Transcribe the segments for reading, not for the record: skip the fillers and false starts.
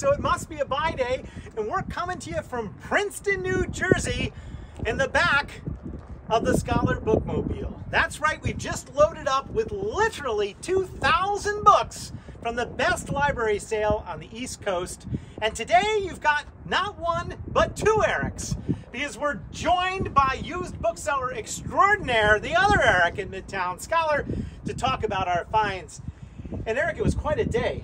so it must be a buy day, and we're coming to you from Princeton, New Jersey, in the back of the Scholar Bookmobile. That's right, we've just loaded up with literally 2,000 books from the best library sale on the East Coast. And today you've got not one, but two Erics, because we're joined by used bookseller extraordinaire, the other Eric in Midtown Scholar, to talk about our finds. And Eric, it was quite a day.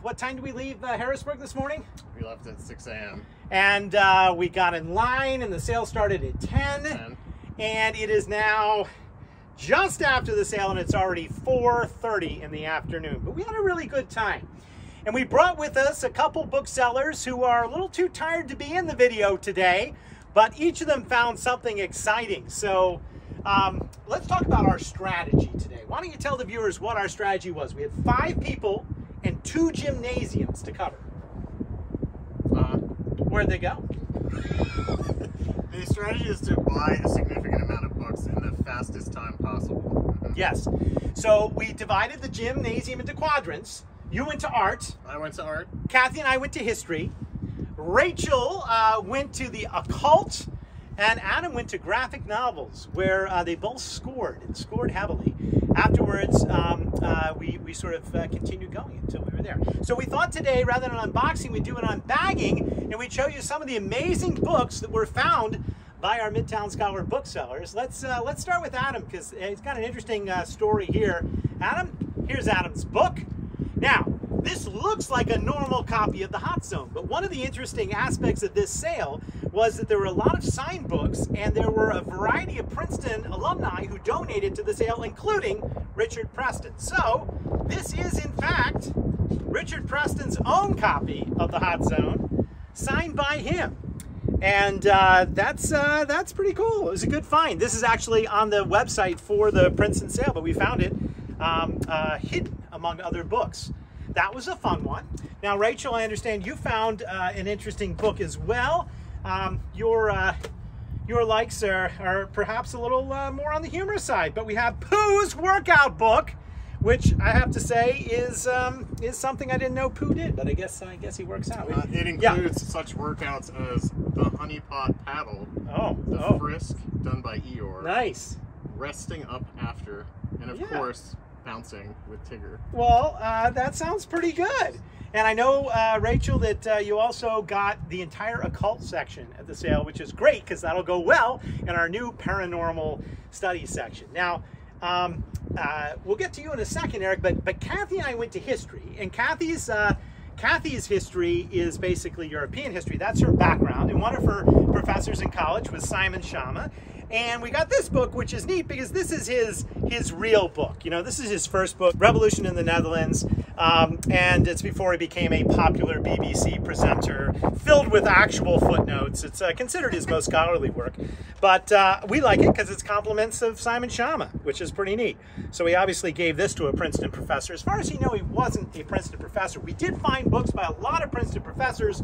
What time did we leave Harrisburg this morning? We left at 6 a.m. And we got in line, and the sale started at 10. And it is now just after the sale, and it's already 4:30 in the afternoon. But we had a really good time. And we brought with us a couple booksellers who are a little too tired to be in the video today, but each of them found something exciting. So let's talk about our strategy today. Why don't you tell the viewers what our strategy was? We had 5 people and 2 gymnasiums to cover. Where'd they go? The strategy is to buy a significant amount of books in the fastest time possible. Yes. So we divided the gymnasium into quadrants. You went to art. I went to art. Kathy and I went to history. Rachel went to the occult. And Adam went to graphic novels, where they both scored heavily. Afterwards, we sort of continued going until we were there. So we thought today, rather than unboxing, we'd do an unbagging, and we'd show you some of the amazing books that were found by our Midtown Scholar booksellers. Let's start with Adam, because he's got an interesting story here. Adam, here's Adam's book. Now, this looks like a normal copy of the Hot Zone, but one of the interesting aspects of this sale was that there were a lot of signed books, and there were a variety of Princeton alumni who donated to the sale, including Richard Preston. So this is, in fact, Richard Preston's own copy of the Hot Zone, signed by him. And that's pretty cool. It was a good find. This is actually on the website for the Princeton sale, but we found it hidden among other books. That was a fun one. Now, Rachel, I understand you found an interesting book as well. Your likes are perhaps a little more on the humorous side, but we have Pooh's workout book, which I have to say is something I didn't know Pooh did, but I guess he works out. It includes such workouts as the honey pot paddle, the frisk done by Eeyore, nice, resting up after, and of course, bouncing with Tigger. Well, that sounds pretty good. And I know, Rachel, that you also got the entire occult section at the sale, which is great because that'll go well in our new paranormal studies section. Now, we'll get to you in a second, Eric, but Kathy and I went to history, and Kathy's history is basically European history. That's her background, and one of her professors in college was Simon Schama. And we got this book, which is neat because this is his real book. You know, this is his first book, Revolution in the Netherlands, and it's before he became a popular BBC presenter, filled with actual footnotes. It's considered his most scholarly work, but we like it because it's compliments of Simon Schama, which is pretty neat. So he obviously gave this to a Princeton professor. As far as you know, he wasn't a Princeton professor. We did find books by a lot of Princeton professors.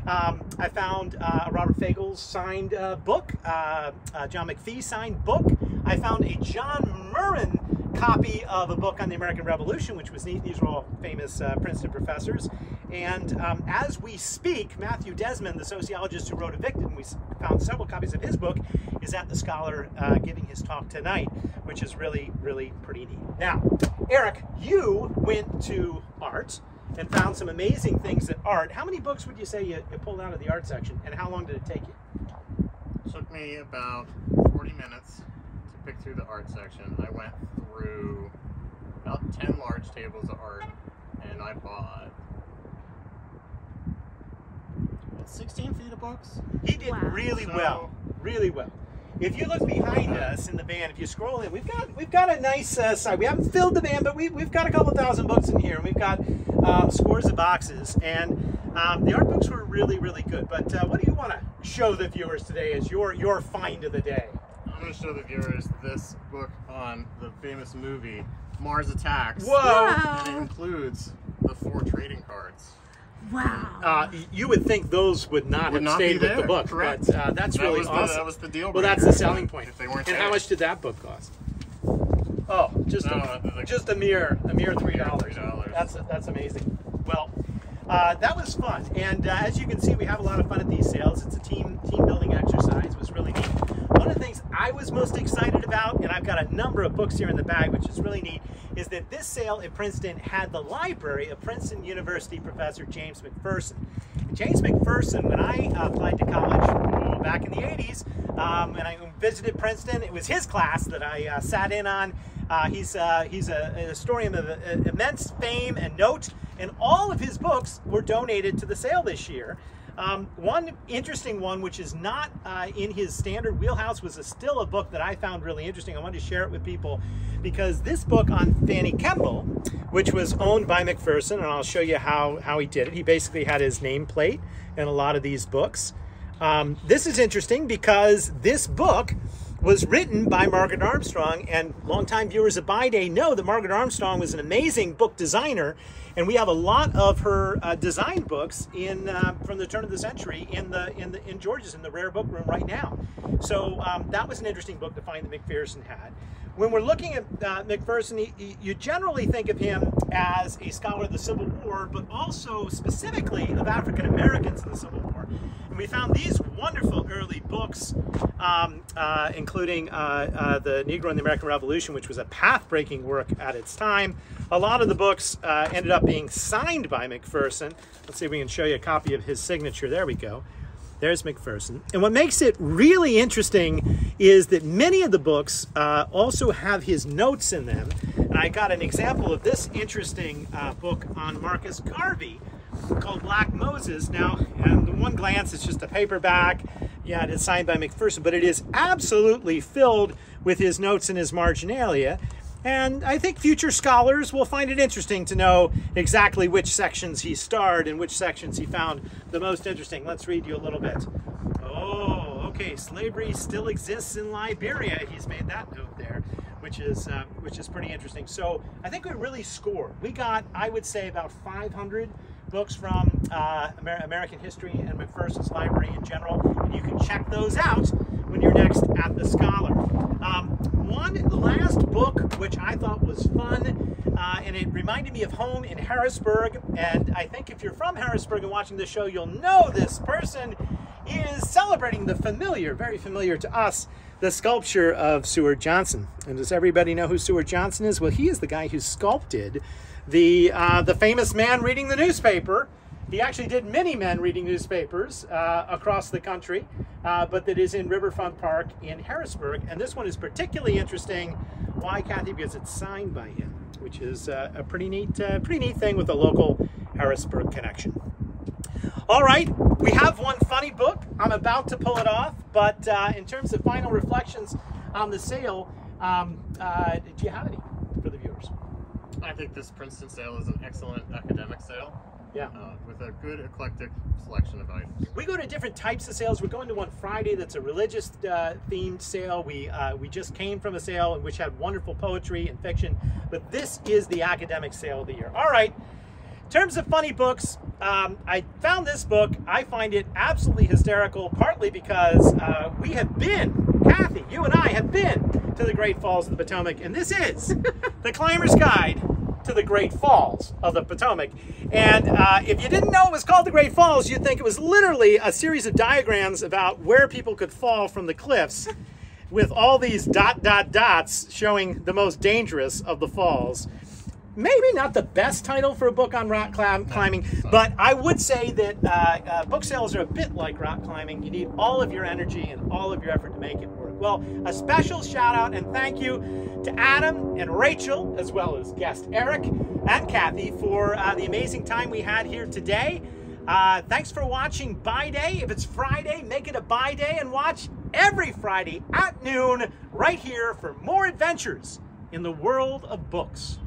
I found a Robert Fagles signed book, John McPherson signed book. I found a John Murren copy of a book on the American Revolution, which was neat. These were all famous Princeton professors. And as we speak, Matthew Desmond, the sociologist who wrote Evicted, and we found several copies of his book, is at the Scholar giving his talk tonight, which is really, really pretty neat. Now, Eric, you went to art and found some amazing things at art. How many books would you say you pulled out of the art section, and how long did it take you? It took me about 40 minutes to pick through the art section. I went through about 10 large tables of art, and I bought 16 feet of books. He did really well, really well. If you look behind us in the van, if you scroll in, we've got a nice side. We haven't filled the van, but we've got a couple thousand books in here, and we've got scores of boxes. And the art books were really, really good. But what do you want to show the viewers today as your find of the day? I'm going to show the viewers this book on the famous movie Mars Attacks. Whoa! Wow. And it includes the 4 trading cards. Wow. You would think those would not have stayed with the book, correct. but that's really awesome. That was the deal. Well, that's the selling point. If they weren't and there. how much did that book cost? Oh, just a mere $3. $3. That's amazing. Well, that was fun. And as you can see, we have a lot of fun at these sales. It's a team building exercise. It was really neat. One of the things I was most excited about, and I've got a number of books here in the bag, which is really neat, is that this sale at Princeton had the library of Princeton University professor James McPherson. And James McPherson, when I applied to college back in the 80s, and I visited Princeton, it was his class that I sat in on. He's a historian of immense fame and note, and all of his books were donated to the sale this year. One interesting one, which is not in his standard wheelhouse, was still a book that I found really interesting. I wanted to share it with people because this book on Fanny Kemble, which was owned by McPherson, and I'll show you how he did it. He basically had his nameplate in a lot of these books. This is interesting because this book was written by Margaret Armstrong, and longtime viewers of Buy Day know that Margaret Armstrong was an amazing book designer, and we have a lot of her design books from the turn of the century in George's in the rare book room right now. So that was an interesting book to find that McPherson had. When we're looking at McPherson, you generally think of him as a scholar of the Civil War, but also specifically of African Americans in the Civil War. And we found these wonderful early books, including The Negro in the American Revolution, which was a path-breaking work at its time. A lot of the books ended up being signed by McPherson. Let's see if we can show you a copy of his signature. There we go. There's McPherson. And what makes it really interesting is that many of the books also have his notes in them. And I got an example of this interesting book on Marcus Garvey called Black Moses. Now, at one glance, it's just a paperback. Yeah, it is signed by McPherson, but it is absolutely filled with his notes and his marginalia. And I think future scholars will find it interesting to know exactly which sections he starred and which sections he found the most interesting. Let's read you a little bit. Oh, okay. Slavery still exists in Liberia. He's made that note there, which is pretty interesting. So I think we really scored. We got, I would say, about 500 books from American history and McPherson's library in general, and you can check those out when you're next at the Scholar. One last book which I thought was fun, and it reminded me of home in Harrisburg, and I think if you're from Harrisburg and watching this show, you'll know this person is celebrating the familiar, very familiar to us, the sculpture of Seward Johnson. And does everybody know who Seward Johnson is? Well, he is the guy who sculpted the famous man reading the newspaper. He actually did many men reading newspapers across the country, but that is in Riverfront Park in Harrisburg. And this one is particularly interesting. Why, Kathy? Because it's signed by him, which is a pretty neat thing with a local Harrisburg connection. All right, we have one funny book. I'm about to pull it off, but in terms of final reflections on the sale, do you have any for the viewers? I think this Princeton sale is an excellent academic sale. Yeah. With a good eclectic selection of items. We go to different types of sales. We're going to one Friday that's a religious themed sale. We just came from a sale which had wonderful poetry and fiction, but this is the academic sale of the year. All right. In terms of funny books, I found this book. I find it absolutely hysterical, partly because we have been, Kathy, you and I have been to the Great Falls of the Potomac, and this is The Climber's Guide to the Great Falls of the Potomac. And if you didn't know it was called the Great Falls, you'd think it was literally a series of diagrams about where people could fall from the cliffs with all these dots showing the most dangerous of the falls. Maybe not the best title for a book on rock climbing, but I would say that book sales are a bit like rock climbing. You need all of your energy and all of your effort to make it work. Well, a special shout out and thank you to Adam and Rachel, as well as guest Eric and Kathy, for the amazing time we had here today. Thanks for watching Buy Day. If it's Friday, make it a Buy Day and watch every Friday at noon right here for more adventures in the world of books.